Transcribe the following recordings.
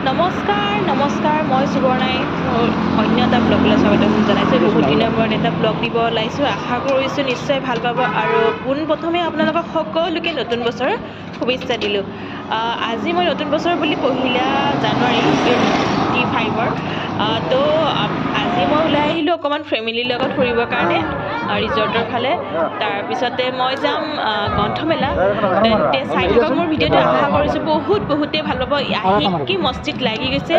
নমস্কাৰ মই সুবৰ্ণাই অন্য এটা ব্লগলৈ স্বাগতম জনাইছোঁ। বহুত দিনৰ মূৰত এটা ব্লগ দিব ওলাইছোঁ। আশা কৰিছোঁ নিশ্চয় ভাল পাব আৰু পোনপ্ৰথমে আপোনালোকক সকলোকে নতুন বছৰৰ শুভেচ্ছা দিলোঁ। আজি মই নতুন বছৰ বুলি 1 জানুৱাৰী 25ৰ তো আজি মই ওলাই আহিলোঁ অকণমান ফেমিলিৰ লগত ফুৰিবৰ কাৰণে ৰিজৰ্টৰ ফালে। তাৰপিছতে মই যাম গ্ৰন্থমেলা। তেন্তে চাই থাকক মোৰ ভিডিঅ'টো। আশা কৰিছোঁ বহুতেই ভাল পাব। আহি কি মস্তিত লাগি গৈছে।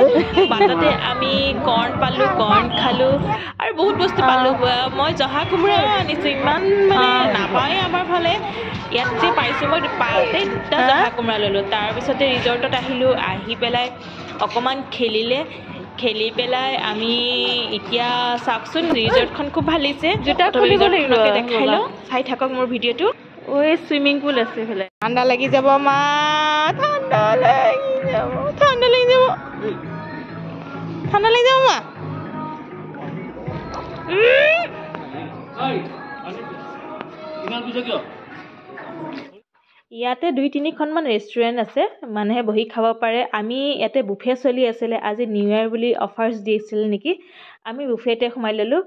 বাটতে আমি কৰ্ণ পালোঁ, কৰ্ণ খালোঁ আৰু বহুত বস্তু পালোঁ। মই জহা কোমোৰা আনিছোঁ, ইমান মানে নাপায় আমাৰ ফালে। ইয়াত যে পাইছোঁ মই পাওঁতে 2টা জহা কোমোৰা ল'লোঁ। তাৰপিছতে ৰিজৰ্টত আহিলোঁ। আহি পেলাই অকণমান খেলি পেলাই আমি এতিয়া চাওকচোন ৰিজৰ্টখন খুব ভাল লাগিছে। ৰিজৰ্টখনকে দেখাই লওঁ, চাই থাকক মোৰ ভিডিঅ'টো। ঐ চুইমিং পুল আছে এইফালে। ঠাণ্ডা লাগি যাব মা, ঠাণ্ডা লাগি যাব মা। ইয়াতে 2-3খনমান ৰেষ্টুৰেণ্ট আছে, মানুহে বহি খাব পাৰে। আমি ইয়াতে বুফে চলি আছিলে, আজি নিউ ইয়েৰ বুলি অফাৰ্ছ দিছিলে নেকি। আমি বুফেতে সোমাই ল'লোঁ।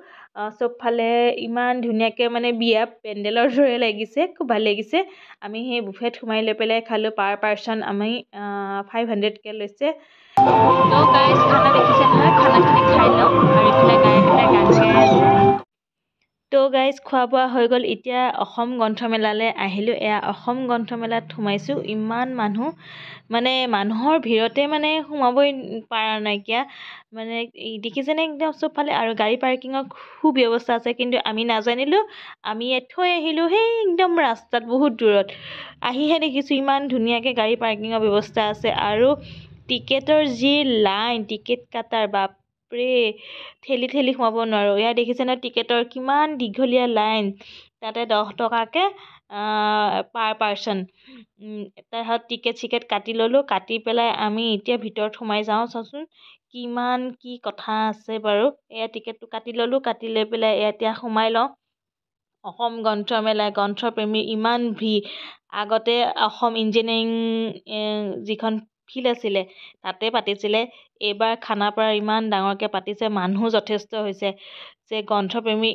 চবফালে ইমান ধুনীয়াকৈ মানে বিয়া পেণ্ডেলৰ দৰে লাগিছে, খুব ভাল লাগিছে। আমি সেই বুফেত সোমাই লৈ পেলাই খালোঁ। পাৰ পাৰ্চন আমি 500কৈ লৈছে। তো গাইজ খানা দেখিছে নহয়, খানাখিনি খাই লওঁ আৰু এইফালে গায়কবিলাক গান গাই আছে। তো গাইজ খোৱা বোৱা হৈ গ'ল। এতিয়া অসম গ্ৰন্থমেলালৈ আহিলোঁ। এয়া অসম গ্ৰন্থমেলাত সোমাইছোঁ। ইমান মানুহ, মানে মানুহৰ ভিৰতে মানে সোমাবই পৰা নাইকিয়া। মানে দেখিছেনে একদম চবফালে, আৰু গাড়ী পাৰ্কিঙৰ সুব্যৱস্থা আছে। কিন্তু আমি নাজানিলোঁ, আমি থৈ আহিলোঁ সেই একদম ৰাস্তাত বহুত দূৰত। আহিহে দেখিছোঁ ইমান ধুনীয়াকৈ গাড়ী পাৰ্কিঙৰ ব্যৱস্থা আছে। আৰু টিকেটৰ যি লাইন, টিকেট কাটাৰ বাপৰে, ঠেলি সোমাব নোৱাৰোঁ। ইয়াত দেখিছে ন টিকেটৰ কিমান দীঘলীয়া লাইন। তাতে 10 টকাকৈ পাৰ পাৰ্চন। তাৰপিছত টিকেট কাটি ল'লোঁ। কাটি পেলাই আমি এতিয়া ভিতৰত সোমাই যাওঁ। চাওঁচোন কিমান কি কথা আছে বাৰু। এয়া টিকেটটো কাটি ল'লোঁ। কাটি লৈ পেলাই এতিয়া সোমাই লওঁ। অসম গ্ৰন্থমেলা, গ্ৰন্থপ্ৰেমী ইমান ভিৰ। আগতে অসম ইঞ্জিনিয়াৰিং যিখন ফিল্ড আছিলে তাতে পাতিছিলে। এইবাৰ খানাপাৰা ইমান ডাঙৰকৈ পাতিছে, মানুহ যথেষ্ট হৈছে। যে গ্ৰন্থপ্ৰেমী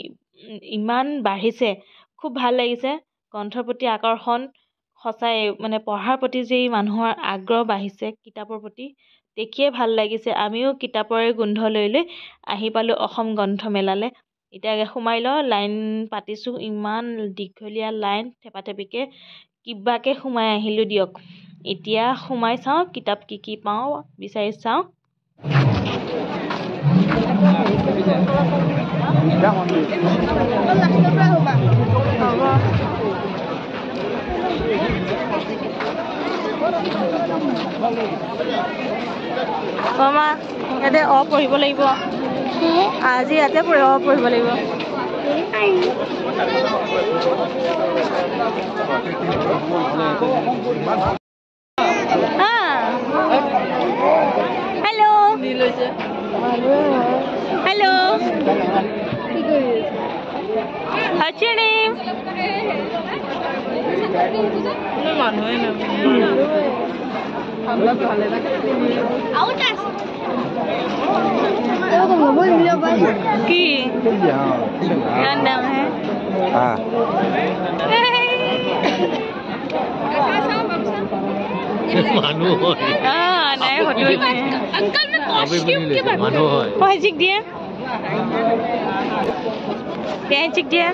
ইমান বাঢ়িছে, খুব ভাল লাগিছে। গ্ৰন্থৰ প্ৰতি আকৰ্ষণ সঁচাই, মানে পঢ়াৰ প্ৰতি যে মানুহৰ আগ্ৰহ বাঢ়িছে, কিতাপৰ প্ৰতি দেখিয়ে ভাল লাগিছে। আমিও কিতাপৰে গোন্ধ লৈ আহি পালোঁ অসম গ্ৰন্থমেলালৈ। এতিয়া সোমাই লওঁ। লাইন পাতিছোঁ, ইমান দীঘলীয়া লাইন, থেপাথেপিকৈ কিবাকৈ সোমাই আহিলোঁ দিয়ক। এতিয়া সোমাই চাওঁ কিতাপ কি পাওঁ, বিচাৰি চাওঁ। মা ইয়াতে পঢ়িব লাগিব আজি, ইয়াতে পঢ়িব লাগিব। Hello. What's your name? কি নাম হে? Magic dia. Magic dia.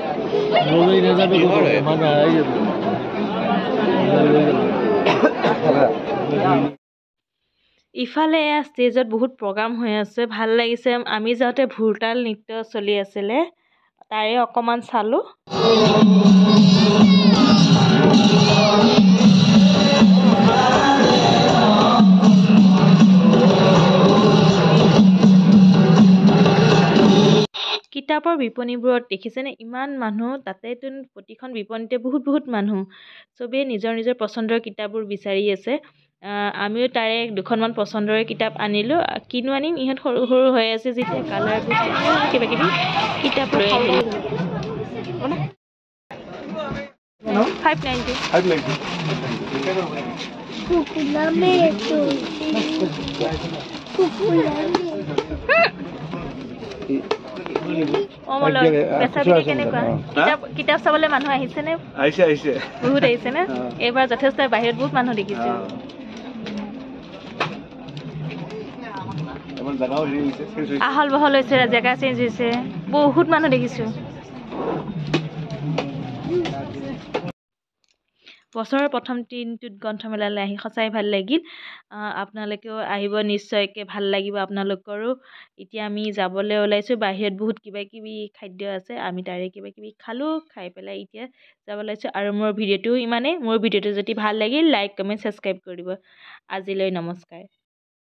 ইফালে এয়া ষ্টেজত বহুত প্ৰগ্ৰাম হৈ আছে, ভাল লাগিছে। আমি যাওঁতে ভুৰতাল নৃত্য চলি আছিলে, তাৰে অকণমান চালোঁ। কিতাপৰ বিপণীবোৰত দেখিছেনে ইমান মানুহ। তাতেতো প্ৰতিখন বিপণীতে বহুত মানুহ। চবেই নিজৰ পচন্দৰ কিতাপবোৰ বিচাৰি আছে। আমিও তাৰে 2খনমান পচন্দৰে কিতাপ আনিলোঁ। কিনো আনিম, ইহঁত সৰু হৈ আছে যেতিয়া কালাৰবোৰ কিবাকিবি কিতাপ লৈ আহিলোঁ। 590 কিতাপ চাবলৈ মানুহ আহিছেনে? আহিছে বহুত আহিছেনে? এইবাৰ যথেষ্ট বাহিৰত বহুত মানুহ দেখিছো। আহল বহল হৈছে, জেগা চেঞ্জ হৈছে, বহুত মানুহ দেখিছো। বছৰৰ প্ৰথম দিনটোত গ্ৰন্থমেলালৈ আহি সঁচাই ভাল লাগিল। আপোনালোকেও আহিব নিশ্চয়কৈ, ভাল লাগিব আপোনালোকৰো। এতিয়া আমি যাবলৈ ওলাইছোঁ। বাহিৰত বহুত কিবা কিবি খাদ্য আছে, আমি তাৰে কিবা কিবি খালোঁ, খাই পেলাই এতিয়া যাব ওলাইছোঁ। আৰু মোৰ ভিডিঅ'টো ইমানেই। মোৰ ভিডিঅ'টো যদি ভাল লাগিল লাইক কমেণ্ট ছাবস্ক্ৰাইব কৰি দিব। আজিলৈ নমস্কাৰ।